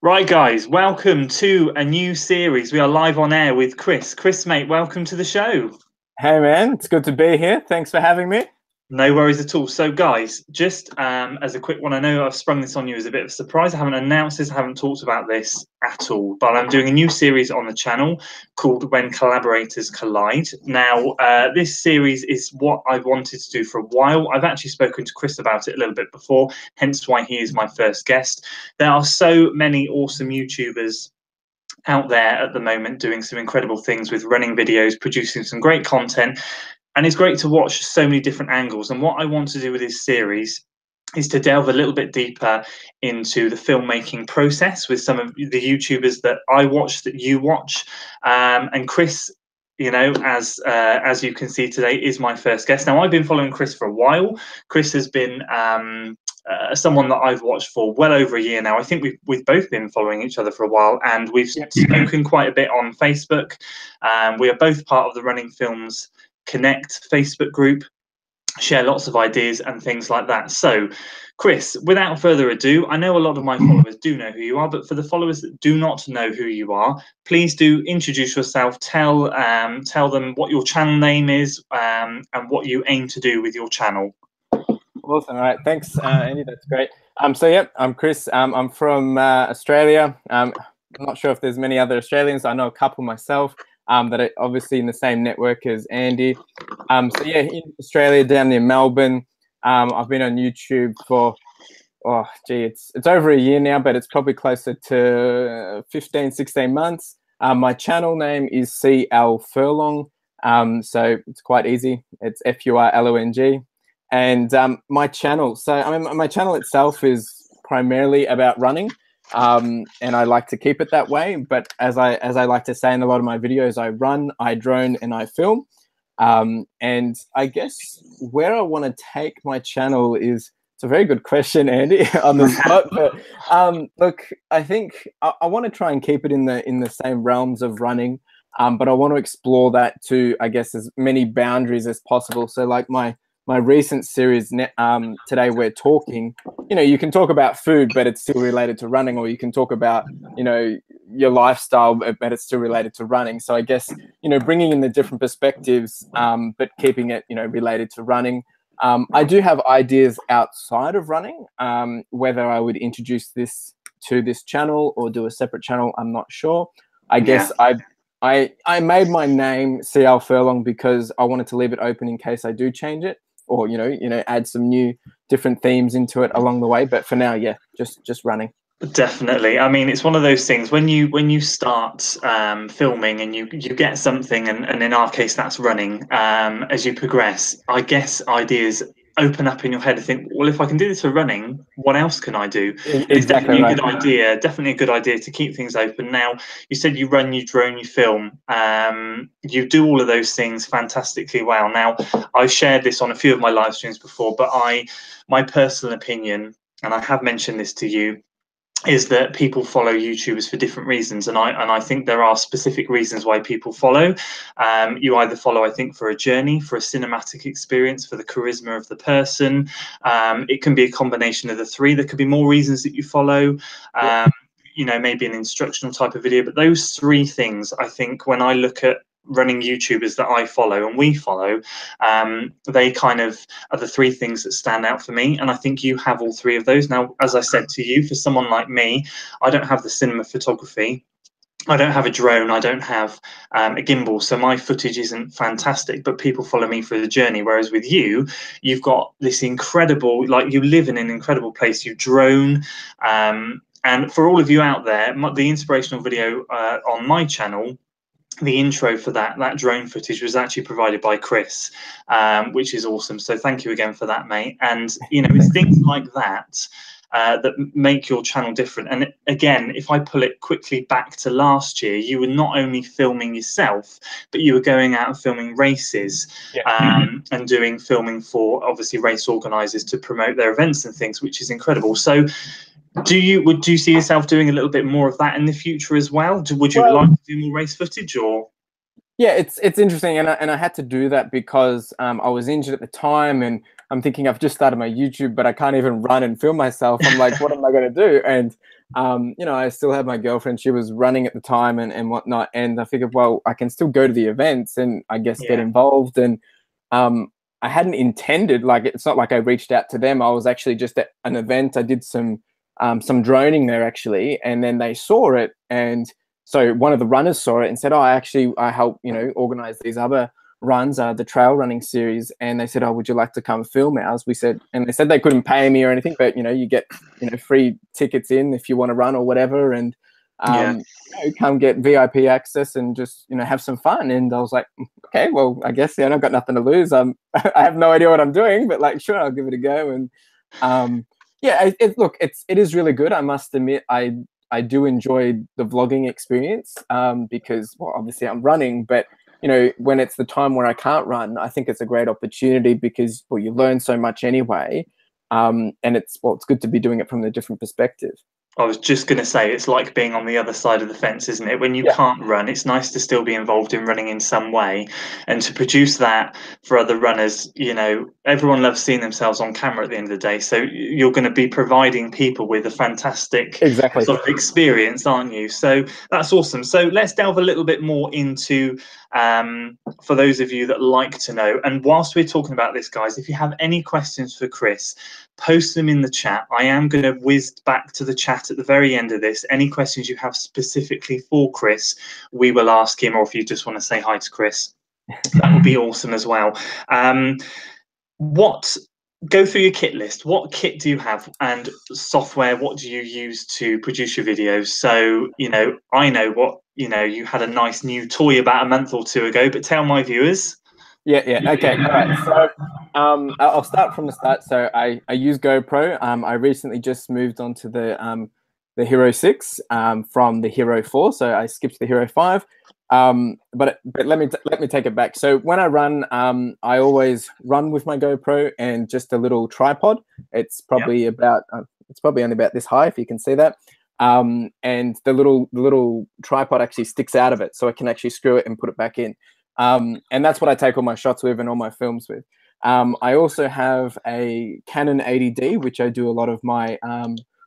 Right, guys, welcome to a new series. We are live on air with Chris. Chris, mate, welcome to the show. Hey man, it's good to be here. Thanks for having me. No worries at all. So, guys, just as a quick one, I know I've sprung this on you as a bit of a surprise. I haven't announced this, I haven't talked about this at all, but I'm doing a new series on the channel called When Collaborators Collide. Now, this series is what I've wanted to do for a while. I've actually spoken to Chris about it a little bit before, hence why he is my first guest. There are so many awesome YouTubers out there at the moment doing some incredible things with running videos, producing some great content. And it's great to watch so many different angles. And what I want to do with this series is to delve a little bit deeper into the filmmaking process with some of the YouTubers that I watch, that you watch. And Chris, you know, as you can see today, is my first guest. Now, I've been following Chris for a while. Chris has been someone that I've watched for well over a year now. I think we've both been following each other for a while, and we've spoken quite a bit on Facebook. We are both part of the Running Films Connect Facebook group, share lots of ideas and things like that. So, Chris, without further ado, I know a lot of my followers do know who you are, but for the followers that do not know who you are, please do introduce yourself. Tell them what your channel name is and what you aim to do with your channel. Awesome. All right. Thanks, Andy. That's great. So yeah, I'm Chris. I'm from Australia. I'm not sure if there's many other Australians. I know a couple myself that are obviously in the same network as Andy. So yeah, in Australia, down near Melbourne. I've been on YouTube for, it's over a year now, but it's probably closer to 15, 16 months. My channel name is CLFurlong. So it's quite easy. It's FURLONG. And my channel, my channel itself is primarily about running, and I like to keep it that way. But as I like to say in a lot of my videos, I run, I drone, and I film. And I guess where I want to take my channel is, it's a very good question, Andy, on the spot. But look, I think I want to try and keep it in the same realms of running, but I want to explore that to, I guess, as many boundaries as possible. So like my recent series, Today We're Talking, you can talk about food, but it's still related to running, or you can talk about, your lifestyle, but it's still related to running. So I guess, bringing in the different perspectives, but keeping it, related to running. I do have ideas outside of running, whether I would introduce this to this channel or do a separate channel, I'm not sure. I guess I made my name CLFurlong because I wanted to leave it open in case I do change it, or add some new different themes into it along the way. But for now, yeah, just running. Definitely. I mean, it's one of those things when you start filming and you get something, and in our case that's running. As you progress, I guess ideas open up in your head and think, well, if I can do this for running, what else can I do? And it's definitely a good idea. Definitely a good idea to keep things open. Now, you said you run, you drone, you film. You do all of those things fantastically well. Now, I've shared this on a few of my live streams before, but my personal opinion, and I have mentioned this to you, is that people follow YouTubers for different reasons, and I think there are specific reasons why people follow. You either follow, I think, for a journey, for a cinematic experience, for the charisma of the person. It can be a combination of the three. There could be more reasons that you follow. Maybe an instructional type of video, but those three things, I think, when I look at running YouTubers that I follow and we follow, they kind of are the three things that stand out for me. And I think you have all three of those. Now, as I said to you, for someone like me, I don't have the cinema photography. I don't have a drone. I don't have a gimbal. So my footage isn't fantastic, but people follow me for the journey. Whereas with you, you've got this incredible, like, you live in an incredible place. You drone. And for all of you out there, the inspirational video on my channel, the intro for that drone footage was actually provided by Chris, which is awesome. So thank you again for that, mate. And it's things like that that make your channel different. And again, if I pull it quickly back to last year, you were not only filming yourself, but you were going out and filming races, and doing filming for, obviously, race organizers to promote their events and things, which is incredible. So do you see yourself doing a little bit more of that in the future as well? Would you like to do more race footage, or? Yeah, it's interesting, and I had to do that because I was injured at the time, and I'm thinking I've just started my YouTube, but I can't even run and film myself. I'm like, what am I going to do? And you know, I still had my girlfriend. She was running at the time and whatnot. And I figured, well, I can still go to the events and I guess get involved. And I hadn't intended, like, it's not like I reached out to them. I was actually just at an event. I did some droning there actually, and then they saw it. And so one of the runners saw it and said, oh, I help, you know, organize these other runs, the trail running series. And they said, oh, would you like to come film ours? We said, and they said they couldn't pay me or anything, but, you know, you get, you know, free tickets in if you want to run or whatever. And, you know, come get VIP access and just, you know, have some fun. And I was like, okay, well, I guess, yeah, I've got nothing to lose. I have no idea what I'm doing, but like, sure, I'll give it a go. And yeah, look, it is really good. I must admit, I do enjoy the vlogging experience because, well, obviously I'm running, but, you know, when it's the time where I can't run, I think it's a great opportunity because, well, you learn so much anyway. And it's good to be doing it from a different perspective. I was just going to say, it's like being on the other side of the fence, isn't it? When you can't run, it's nice to still be involved in running in some way, and to produce that for other runners. You know, everyone loves seeing themselves on camera at the end of the day, so you're going to be providing people with a fantastic sort of experience, aren't you? So that's awesome. So let's delve a little bit more into, for those of you that like to know, and whilst we're talking about this, guys, if you have any questions for Chris, post them in the chat. I am going to whiz back to the chat at the very end of this. Any questions you have specifically for Chris, we will ask him, or if you just want to say hi to Chris, that would be awesome as well. Go through your kit list. What kit do you have, and software, what do you use to produce your videos? So, you know, I know what, you know, you had a nice new toy about a month or two ago, but tell my viewers. Yeah. Okay. All right. So I'll start from the start. So I use GoPro. I recently just moved on to the Hero 6 from the Hero 4. So I skipped the Hero 5. But let me take it back. So when I run, I always run with my GoPro and just a little tripod. It's probably about it's probably only about this high, if you can see that. And the little tripod actually sticks out of it, so I can actually screw it and put it back in. And that's what I take all my shots with and all my films with. I also have a Canon 80D, which I do a lot of my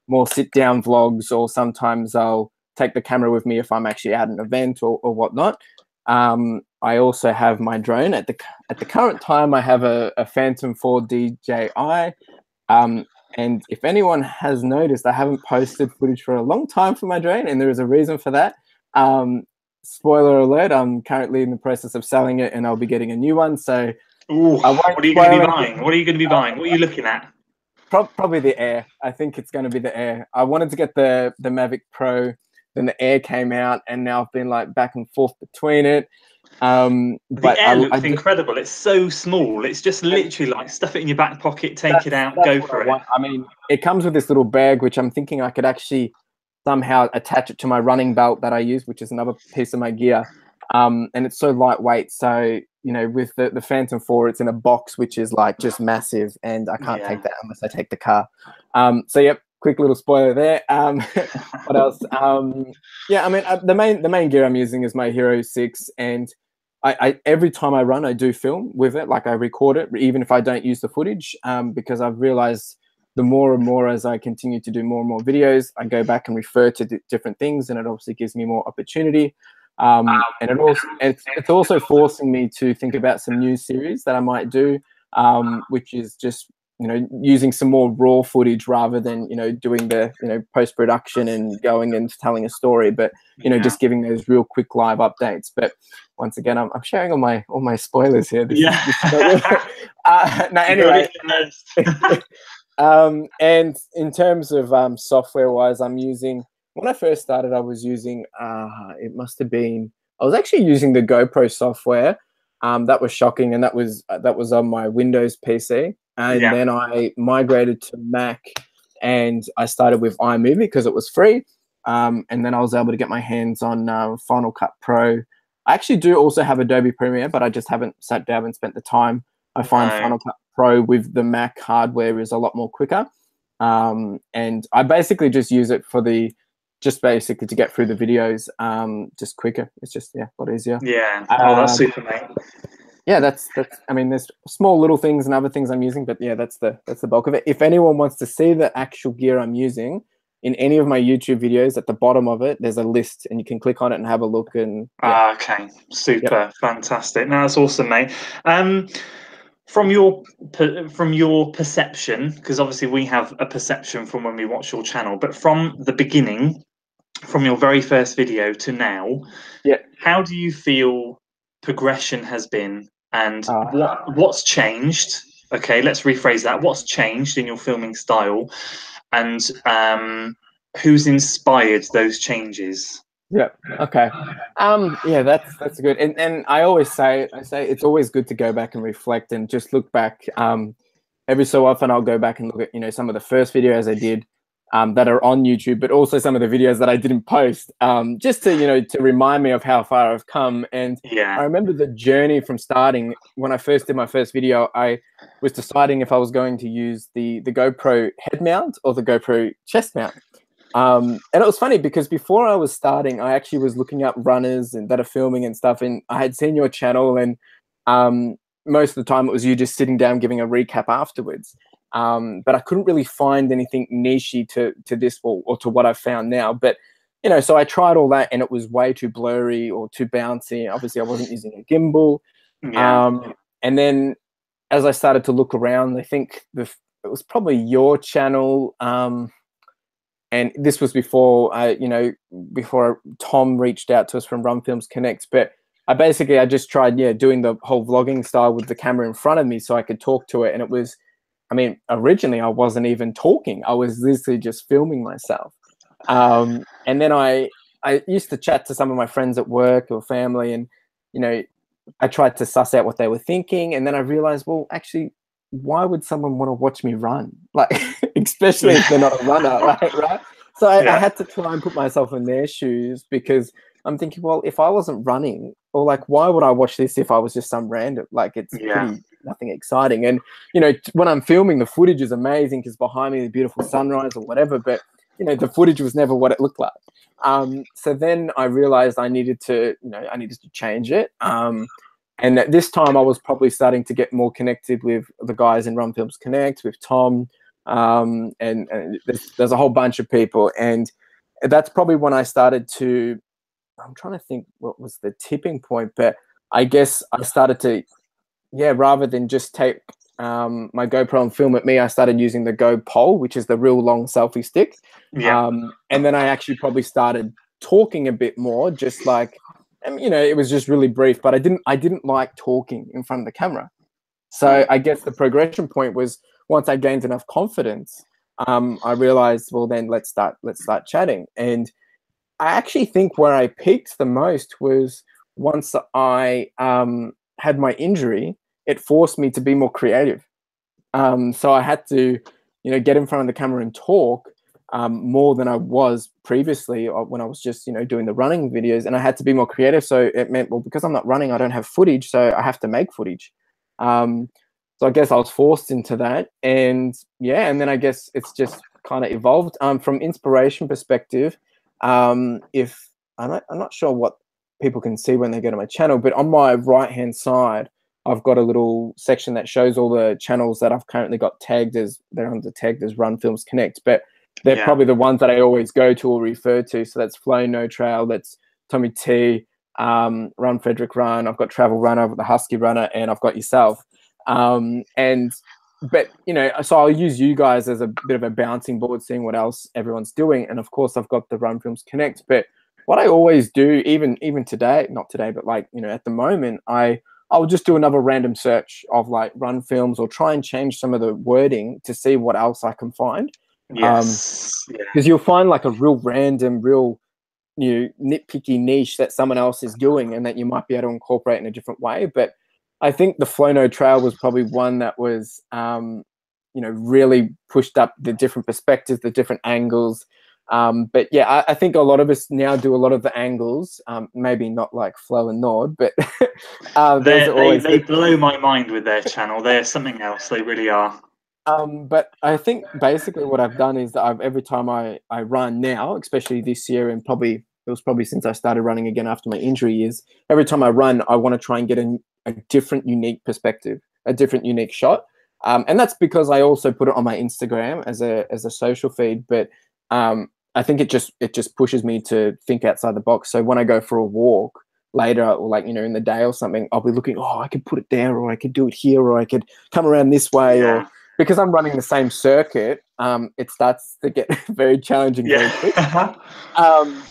more sit-down vlogs, or sometimes I'll take the camera with me if I'm actually at an event or whatnot. I also have my drone. At the current time, I have a Phantom 4 DJI. And if anyone has noticed, I haven't posted footage for a long time for my drone, and there is a reason for that. Spoiler alert, I'm currently in the process of selling it and I'll be getting a new one. So what are you going to be buying? What are you going to be buying? What are you looking at? Probably the Air. I think it's going to be the Air. I wanted to get the Mavic Pro, then the Air came out, and now I've been like back and forth between it. The Air looks incredible. It's so small. It's just literally like stuff it in your back pocket, take it out, go for it. I mean, it comes with this little bag, which I'm thinking I could actually somehow attach it to my running belt that I use, which is another piece of my gear. And it's so lightweight. So, you know, with the Phantom 4, it's in a box, which is like just massive, and I can't take that unless I take the car. So, yep, quick little spoiler there. What else? Yeah, I mean, the main gear I'm using is my Hero 6, and I every time I run, I do film with it. Like, I record it, even if I don't use the footage, because I've realized the more and more as I continue to do more and more videos, I go back and refer to different things, and it obviously gives me more opportunity. And it's also forcing me to think about some new series that I might do, which is just, you know, using some more raw footage rather than, you know, doing the, you know, post-production and going and telling a story, but, you know, just giving those real quick live updates. But once again, I'm sharing all my spoilers here. No, anyway. And in terms of software wise, I'm using, when I first started, I was using, it must have been, I was actually using the GoPro software. That was shocking, and that was on my Windows PC. And then I migrated to Mac, and I started with iMovie because it was free. And then I was able to get my hands on Final Cut Pro. I actually do also have Adobe Premiere, but I just haven't sat down and spent the time. I find Final Cut Pro with the Mac hardware is a lot more quicker. And I basically just use it for just basically to get through the videos just quicker. It's just, a lot easier. Yeah. Oh, that's super, mate. yeah, that's. I mean, there's small little things and other things I'm using, but yeah, that's the bulk of it. If anyone wants to see the actual gear I'm using in any of my YouTube videos, at the bottom of it, there's a list, and you can click on it and have a look. And yeah, Okay, yep, super, fantastic. No, that's awesome, mate. Um, from your perception, because obviously we have a perception from when we watch your channel, but from the beginning, from your very first video to now, yeah. how do you feel progression has been, and Uh, what's changed? Okay, let's rephrase that. What's changed in your filming style, and who's inspired those changes? yeah. Okay. Yeah, that's good. And I always say, it's always good to go back and reflect and just look back. Every so often I'll go back and look at, some of the first videos I did, that are on YouTube, but also some of the videos that I didn't post, just to, to remind me of how far I've come. And I Yeah, remember the journey from starting. When I first did my first video, I was deciding if I was going to use the GoPro head mount or the GoPro chest mount. And it was funny because before I was starting, I actually was looking up runners and that are filming and stuff. And I had seen your channel, and most of the time it was you just sitting down giving a recap afterwards. But I couldn't really find anything nichey to this, or to what I've found now. But so I tried all that, and it was way too blurry or too bouncy. Obviously, I wasn't using a gimbal. yeah, And then as I started to look around, I think it was probably your channel. And this was before before Tom reached out to us from Run Films Connect. But I just tried, doing the whole vlogging style with the camera in front of me so I could talk to it. And it was, I mean, originally I wasn't even talking. I was literally just filming myself. And then I used to chat to some of my friends at work or family, and, I tried to suss out what they were thinking. And then I realized, well, actually, why would someone want to watch me run? Like, especially if they're not a runner, right? So I yeah, had to try and put myself in their shoes, because I'm thinking, well, if I wasn't running, or like, why would I watch this if I was just some random? Like, it's yeah, pretty nothing exciting. And when I'm filming, the footage is amazing because behind me the beautiful sunrise or whatever, but the footage was never what it looked like. So then I realized I needed to change it. And at this time, I was probably starting to get more connected with the guys in Run Films Connect, with Tom, and there's a whole bunch of people. And that's probably when I started to, I'm trying to think what was the tipping point, but I guess I started to, rather than just take my GoPro and film at me, I started using the GoPole, which is the real long selfie stick. yeah, And then I actually probably started talking a bit more, just like, and it was just really brief, but I didn't like talking in front of the camera. So I guess the progression point was, once I gained enough confidence, I realized, well, then let's start chatting. And I actually think where I peaked the most was once I had my injury. It forced me to be more creative. So I had to, get in front of the camera and talk more than I was previously, when I was just, doing the running videos, and I had to be more creative. So it meant, well, because I'm not running, I don't have footage, so I have to make footage. So I guess I was forced into that, and and then I guess it's just kind of evolved. From inspiration perspective, if I'm not sure what people can see when they go to my channel, but on my right hand side, I've got a little section that shows all the channels that I've currently got tagged as, they're under tagged as Run Films Connect, but they're yeah, probably the ones that I always go to or refer to. So that's Flow No Trail, that's Tommy T, Run Frederick Run. I've got Travel Runner, I've got the Husky Runner, and I've got yourself. But so I'll use you guys as a bit of a bouncing board, seeing what else everyone's doing. And of course, I've got the Run Films Connect. But what I always do, even today, not today, but like at the moment, I'll just do another random search of like run films, or try and change some of the wording to see what else I can find. yes, yeah, Because you'll find like a real random, real nitpicky niche that someone else is doing, and that you might be able to incorporate in a different way. But I think the Flow No Trail was probably one that was really pushed up the different perspectives, the different angles. But yeah, I think a lot of us now do a lot of the angles, maybe not like Flow and Nord, but there's always they blow my mind with their channel. They're something else. They really are. But I think basically what I've done is that every time I run now, especially this year, and probably it was probably since I started running again after my injury, is every time I run, I want to try and get a different, unique perspective, a different, unique shot. And that's because I also put it on my Instagram as a social feed. But I think it just pushes me to think outside the box. So when I go for a walk later, or like, you know, in the day or something, I'll be looking, oh, I could put it there, or I could do it here, or I could come around this way, or because I'm running the same circuit, it starts to get very challenging very quick. So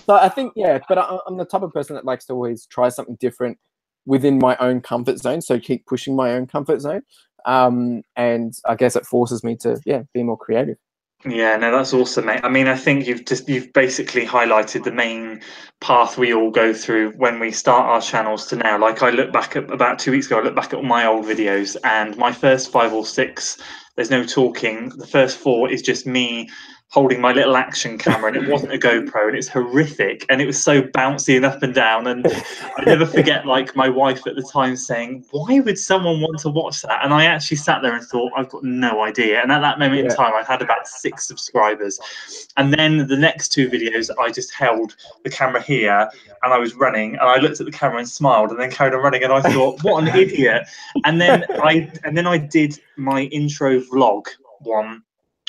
I think, but I'm the type of person that likes to always try something different within my own comfort zone. So keep pushing my own comfort zone. And I guess it forces me to, be more creative. Yeah, no, that's awesome, mate. I mean, I think you've basically highlighted the main path we all go through when we start our channels to now. Like, I look back at about 2 weeks ago, I look back at all my old videos, and my first 5 or 6, there's no talking. The first 4 is just me holding my little action camera, and it wasn't a GoPro, and it's horrific, and it was so bouncy and up and down. And I never forget, like, my wife at the time saying, why would someone want to watch that? And I actually sat there and thought, I've got no idea. And at that moment in time, I had about 6 subscribers. And then the next 2 videos, I just held the camera here and I was running, and I looked at the camera and smiled, and then carried on running, and I thought, what an idiot. And then I did my intro vlog one,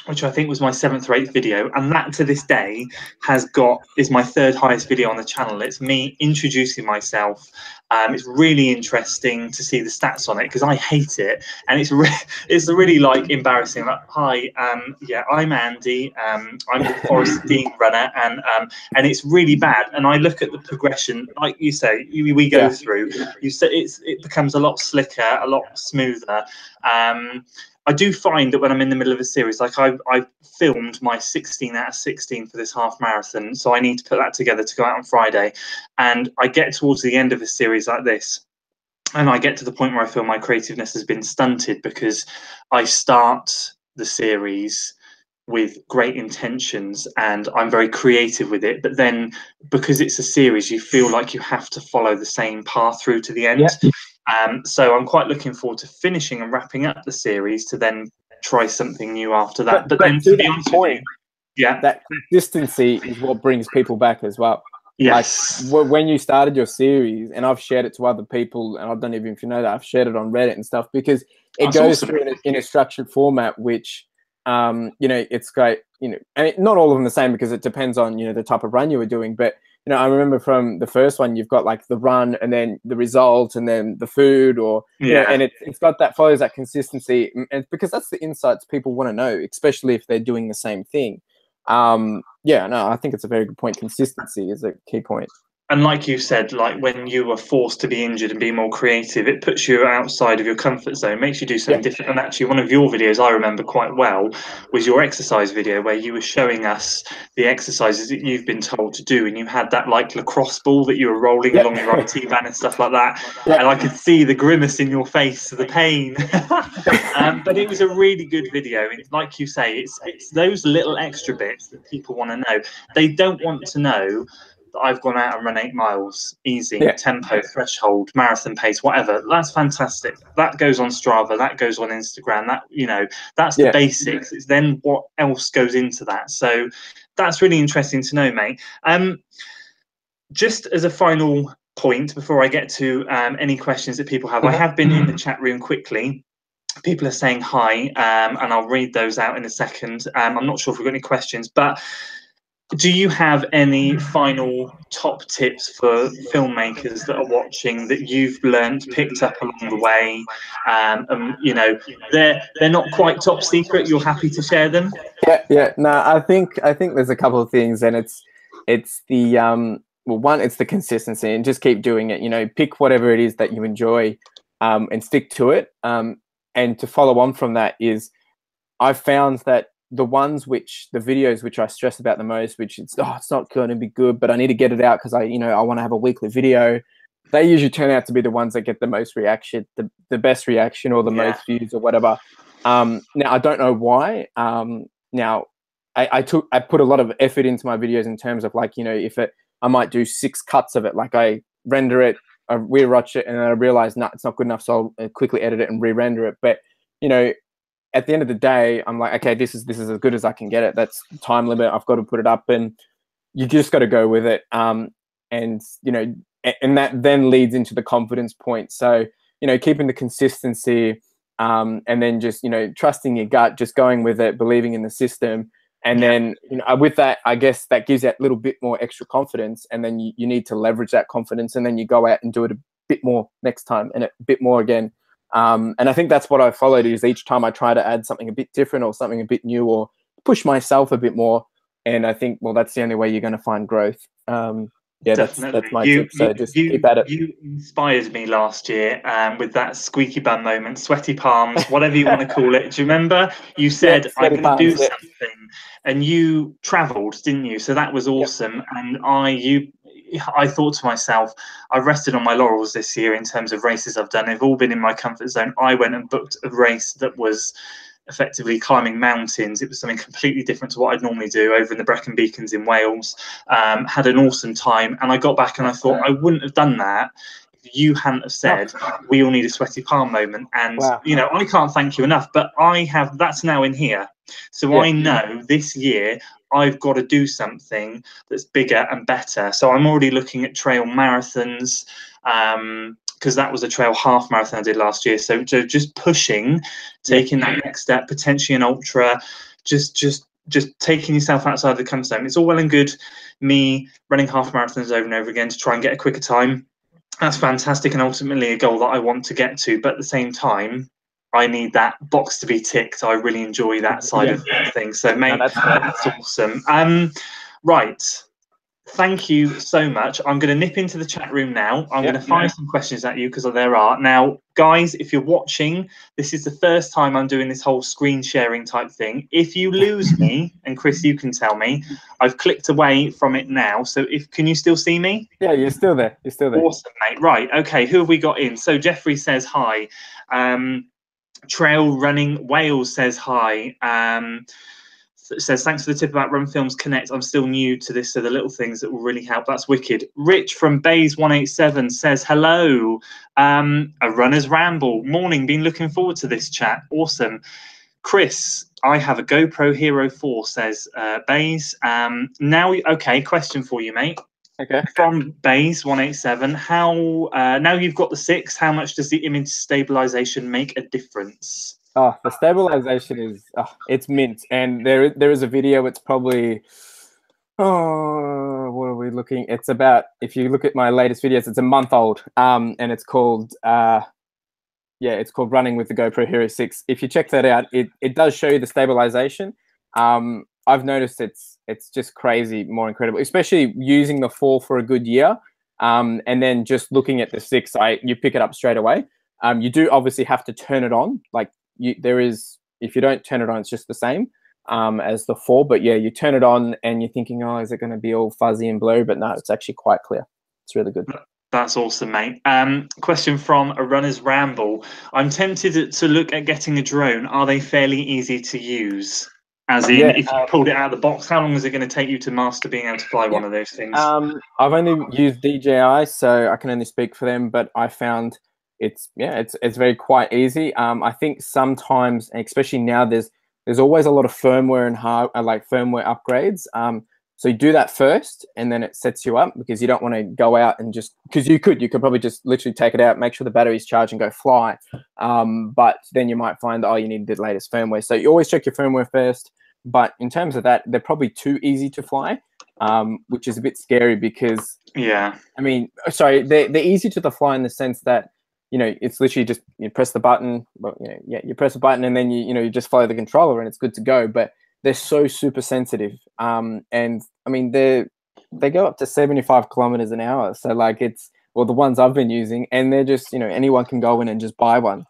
which I think was my 7th or 8th video, and that to this day is my 3rd highest video on the channel. It's me introducing myself. It's really interesting to see the stats on it, because I hate it, and it's really like embarrassing. Like, hi, I'm Andy. I'm the Forest Dean runner, and it's really bad. And I look at the progression, like you say, we go through. You say it becomes a lot slicker, a lot smoother. I do find that when I'm in the middle of a series, like I've filmed my 16 out of 16 for this half marathon, so I need to put that together to go out on Friday. And I get towards the end of a series like this, and I get to the point where I feel my creativeness has been stunted, because I start the series with great intentions and I'm very creative with it, but then because it's a series, you feel like you have to follow the same path through to the end. So I'm quite looking forward to finishing and wrapping up the series to then try something new after that. But then, to be honest with you, that consistency is what brings people back as well. Yes. Like, when you started your series, and I've shared it to other people, and I don't even know if you know that, I've shared it on Reddit and stuff, because it goes through in a structured format, which it's great, and not all of them the same, because it depends on, the type of run you were doing. But, I remember from the first one, you've got like the run, and then the result, and then the food, or, and it's got that, follows that consistency. And because that's the insights people want to know, especially if they're doing the same thing. I think it's a very good point. Consistency is a key point. And like you said, like when you were forced to be injured and be more creative, it puts you outside of your comfort zone, makes you do something different. And actually, one of your videos I remember quite well was your exercise video, where you were showing us the exercises that you've been told to do, and you had that like lacrosse ball that you were rolling along your IT band and stuff like that. And I could see the grimace in your face, the pain. But it was a really good video. And like you say, it's those little extra bits that people want to know. They don't want to know that I've gone out and run 8 miles, easy, tempo, threshold, marathon pace, whatever. That's fantastic. That goes on Strava, that goes on Instagram, that's the basics. It's then what else goes into that. So that's really interesting to know, mate. Just as a final point, before I get to any questions that people have, I have been in the chat room quickly. People are saying hi, and I'll read those out in a second. I'm not sure if we've got any questions, but do you have any final top tips for filmmakers that are watching that you've learned, picked up along the way? They're not quite top secret. You're happy to share them? No, I think there's a couple of things, and it's the one, it's the consistency, and just keep doing it. Pick whatever it is that you enjoy, and stick to it. And to follow on from that is, I've found that the videos which I stress about the most, which it's not going to be good, but I need to get it out because I want to have a weekly video, they usually turn out to be the ones that get the most reaction, the best reaction, or the most views, or whatever. Now, I don't know why. Now, I put a lot of effort into my videos in terms of, like, I might do 6 cuts of it. Like, I render it, I re-watch it, and then I realize, it's not good enough, so I'll quickly edit it and re-render it. But, at the end of the day, I'm like, okay, this is as good as I can get it. That's time limit. I've got to put it up, and you just got to go with it. And that then leads into the confidence point. So keeping the consistency, and then just, trusting your gut, just going with it, believing in the system. And then, with that, I guess that gives that little bit more extra confidence. And then you need to leverage that confidence, and then you go out and do it a bit more next time, and a bit more again. And I think that's what I followed, is each time I try to add something a bit different or something a bit new, or push myself a bit more. And I think, well, that's the only way you're going to find growth. Yeah, that's my tip. So just keep at it. You inspired me last year with that squeaky bum moment, sweaty palms, whatever you want to call it. Do you remember? You said, I'm going to do something, and you travelled, didn't you? So that was awesome. Yep. And I thought to myself, I've rested on my laurels this year in terms of races I've done. They've all been in my comfort zone. I went and booked a race that was effectively climbing mountains. It was something completely different to what I'd normally do over in the Brecon Beacons in Wales. Had an awesome time, and I got back and I thought I wouldn't have done that if you hadn't have said we all need a sweaty palm moment. And I can't thank you enough, but that's now in here. So I know this year I've got to do something that's bigger and better. So I'm already looking at trail marathons, because that was a trail half marathon I did last year. So just pushing, taking that next step, potentially an ultra, just taking yourself outside the comfort zone. It's all well and good me running half marathons over and over again to try and get a quicker time. That's fantastic, and ultimately a goal that I want to get to. But at the same time, I need that box to be ticked. I really enjoy that side of things. So, mate, that's awesome. Right. Thank you so much. I'm going to nip into the chat room now. I'm going to fire some questions at you, because there are. Now, guys, if you're watching, this is the first time I'm doing this whole screen sharing type thing. If you lose me, and Chris, you can tell me, I've clicked away from it now. So can you still see me? Yeah, you're still there. You're still there. Awesome, mate. Right. Okay. Who have we got in? So Jeffrey says hi. Trail Running Wales says hi. Says, thanks for the tip about Run Films Connect. I'm still new to this, so the little things that will really help. That's wicked. Rich from Bays 187 says hello. A runner's ramble. Morning, been looking forward to this chat. Awesome. Chris, I have a GoPro Hero 4, says Bays. Okay, question for you, mate. Okay. From Bays 187, how now you've got the 6, how much does the image stabilization make a difference? Oh, the stabilization is it's mint, and there is a video. It's probably what are we looking? It's about, if you look at my latest videos, it's a month old, and it's called it's called Running with the GoPro Hero 6. If you check that out, it does show you the stabilization. I've noticed it's just crazy, more incredible, especially using the 4 for a good year, and then just looking at the 6, you pick it up straight away. You do obviously have to turn it on, like. If you don't turn it on, it's just the same as the 4. But yeah, you turn it on and you're thinking, oh, is it going to be all fuzzy and blurry? But no, it's actually quite clear. It's really good. That's awesome, mate. Question from a runner's ramble. I'm tempted to look at getting a drone. Are they fairly easy to use? As in, if you pulled it out of the box, how long is it going to take you to master being able to fly one of those things? I've only used DJI, so I can only speak for them. But I found it's very quite easy. I think sometimes, especially now, there's always a lot of firmware and firmware upgrades. So you do that first, and then it sets you up, because you don't want to go out and just, because you could probably just literally take it out, make sure the battery's charged, and go fly. But then you might find, you need the latest firmware. So you always check your firmware first. But in terms of that, they're probably too easy to fly, which is a bit scary, because they're easy to fly in the sense that, it's literally just you press the button. You press a button, and then you just follow the controller, and it's good to go. But they're so super sensitive, and I mean they go up to 75 kilometers an hour. So the ones I've been using, and they're just anyone can go in and just buy one.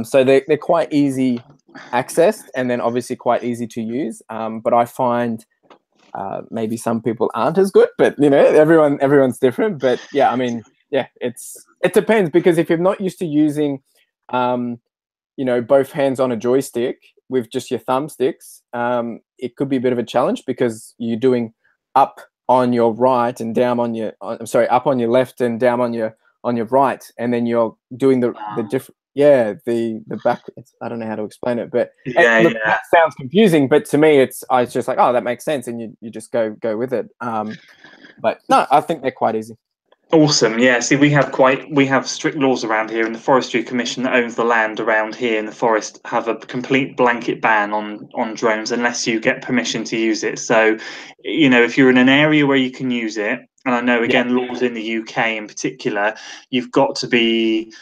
So they're quite easy accessed, and then obviously quite easy to use. But I find maybe some people aren't as good, but everyone's different. But yeah, I mean. Yeah, it depends, because if you're not used to using, both hands on a joystick with just your thumbsticks, it could be a bit of a challenge, because you're doing up on your right and down on your, up on your left and down on your right, and then you're doing the different, the back. I don't know how to explain it, but that sounds confusing. But to me, it's just like, that makes sense, and you just go with it. But no, I think they're quite easy. Awesome. Yeah. See, we have strict laws around here, and the Forestry Commission that owns the land around here in the forest have a complete blanket ban on drones unless you get permission to use it. So, you know, if you're in an area where you can use it, and I know again laws in the UK in particular, you've got to be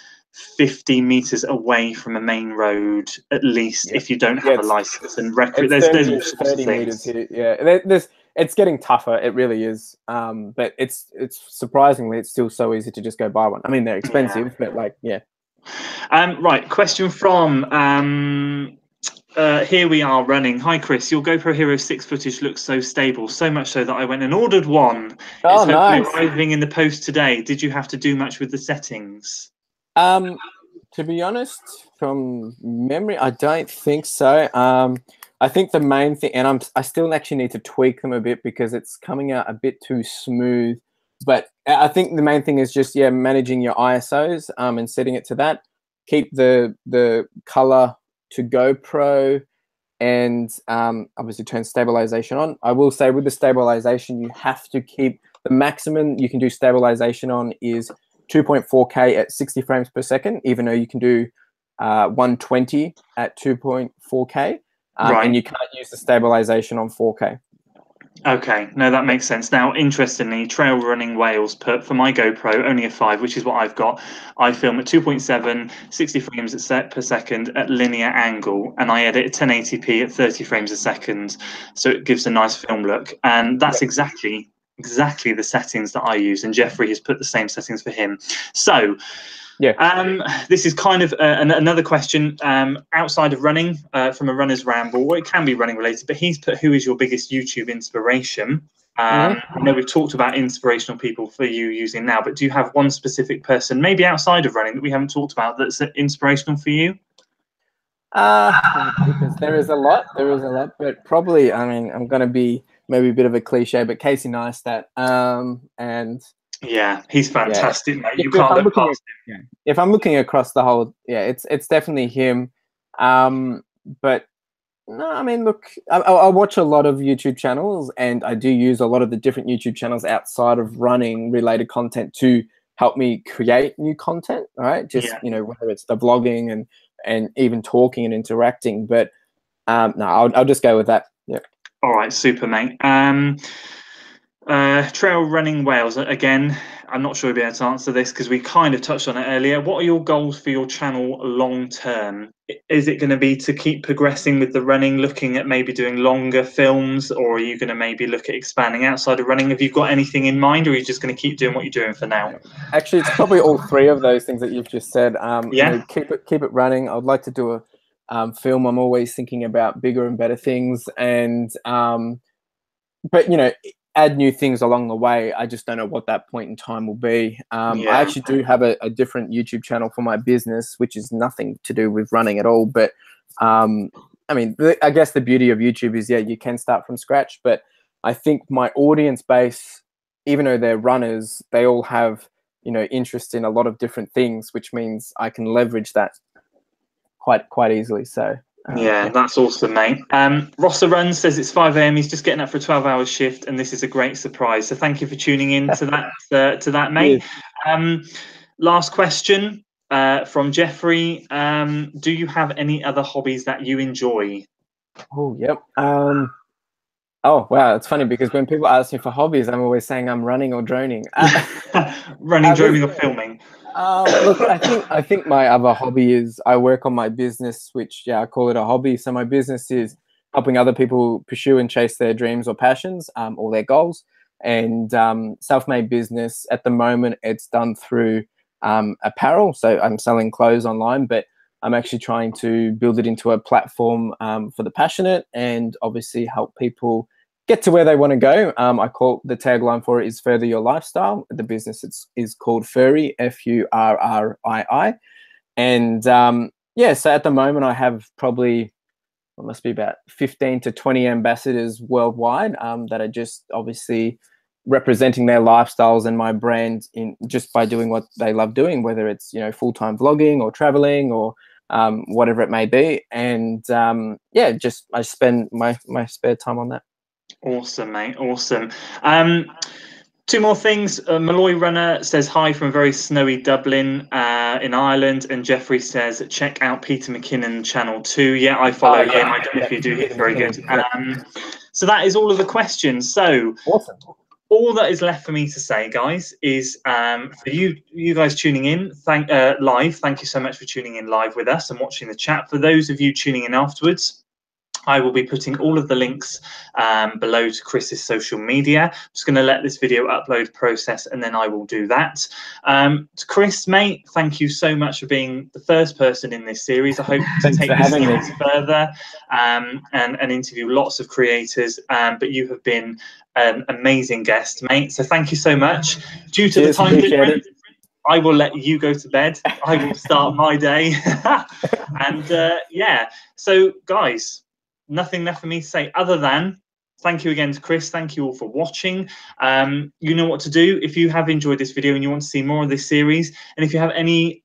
50 meters away from a main road at least if you don't have a license. And it's there's all sorts of 30 meters things. here. Yeah, it's getting tougher. It really is. But it's surprisingly, it's still so easy to just go buy one. I mean, they're expensive, but like, yeah. Right. Question from Here We Are Running. Hi, Chris. Your GoPro Hero 6 footage looks so stable, so much so that I went and ordered one. Oh, It's hopefully nice. arriving in the post today. Did you have to do much with the settings? To be honest, from memory, I don't think so. I think the main thing, and I still actually need to tweak them a bit because it's coming out a bit too smooth. But I think the main thing is just managing your ISOs and setting it to that. Keep the color to GoPro, and obviously turn stabilization on. I will say with the stabilization, you have to keep the maximum you can do stabilization on is 2.4K at 60 frames per second, even though you can do 120 at 2.4K, Right. and you can't use the stabilization on 4K. Okay, no, that makes sense. Now, interestingly, trail running Wales put for my GoPro only a 5, which is what I've got. I film at 2.7, 60 frames per second at linear angle, and I edit at 1080p at 30 frames a second, so it gives a nice film look. And that's exactly the settings that I use, and Jeffrey has put the same settings for him. So. This is kind of another question outside of running from a runner's ramble. Well, it can be running related, but he's put, who is your biggest YouTube inspiration? I know we've talked about inspirational people for you using now, but do you have one specific person, maybe outside of running, that we haven't talked about that's inspirational for you? Because there is a lot, but probably, I mean, I'm going to be maybe a bit of a cliche, but Casey Neistat, and yeah, he's fantastic, mate. You if can't I'm look past him. If I'm looking across the whole, it's definitely him. But no, I mean, look, I watch a lot of YouTube channels, and I do use a lot of the different YouTube channels outside of running related content to help me create new content. All right, just whether it's the vlogging and even talking and interacting. But no, I'll just go with that. Yeah. All right, super, mate. Trail running Wales. Again, I'm not sure you'll be able to answer this because we kind of touched on it earlier. What are your goals for your channel long term? Is it going to be to keep progressing with the running, looking at maybe doing longer films, or are you going to maybe look at expanding outside of running? Have you got anything in mind, or are you just going to keep doing what you're doing for now? Actually, it's probably all three of those things that you've just said. Keep it running. I'd like to do a film. I'm always thinking about bigger and better things, and but add new things along the way. I just don't know what that point in time will be. I actually do have a different YouTube channel for my business, which is nothing to do with running at all. But I mean, I guess the beauty of YouTube is, you can start from scratch. But I think my audience base, even though they're runners, they all have, interest in a lot of different things, which means I can leverage that quite easily. So. That's awesome, mate. Rossa Run says it's 5 a.m. He's just getting up for a 12-hour shift, and this is a great surprise. So thank you for tuning in to that, mate. Last question from Jeffrey. Do you have any other hobbies that you enjoy? Oh, yep. Oh, wow. It's funny because when people ask me for hobbies, I'm always saying I'm running or droning. Running, droning, or filming? Look, I think my other hobby is I work on my business, which I call it a hobby. So my business is helping other people pursue and chase their dreams or passions, or their goals. And self-made business at the moment, it's done through apparel. So I'm selling clothes online, but I'm actually trying to build it into a platform for the passionate, and obviously help people get to where they want to go. I call the tagline for it is "Further Your Lifestyle." The business is called Furry, Furrii, and so at the moment I have probably must be about 15 to 20 ambassadors worldwide that are just obviously representing their lifestyles and my brand in just by doing what they love doing, whether it's full-time vlogging or traveling or whatever it may be. And just I spend my spare time on that. Awesome, mate. Awesome. Two more things. Malloy Runner says hi from a very snowy Dublin in Ireland, and Jeffrey says check out Peter McKinnon channel 2. Yeah, I follow him. I don't know if you do. He's very good. So that is all of the questions. So awesome. All that is left for me to say, guys, is for you guys tuning in live. Thank you so much for tuning in live with us and watching the chat. For those of you tuning in afterwards, I will be putting all of the links below to Chris's social media. I'm just going to let this video upload process, and then I will do that. To Chris, mate, thank you so much for being the first person in this series. I hope to take this series further and interview lots of creators. But you have been an amazing guest, mate. So thank you so much. Due to the time difference, I will let you go to bed. I will start my day. And yeah, so guys, nothing left for me to say other than thank you again to Chris. Thank you all for watching. You know what to do if you have enjoyed this video and you want to see more of this series, and if you have any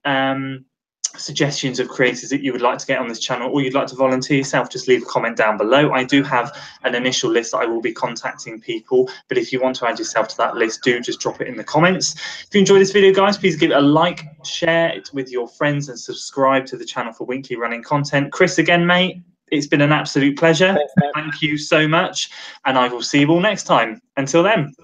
suggestions of creators that you would like to get on this channel, or you'd like to volunteer yourself, just leave a comment down below. I do have an initial list that I will be contacting people, but if you want to add yourself to that list, do just drop it in the comments. If you enjoyed this video, guys, please give it a like, share it with your friends, and subscribe to the channel for weekly running content. Chris, again, mate, it's been an absolute pleasure. Thank you so much, and I will see you all next time. Until then.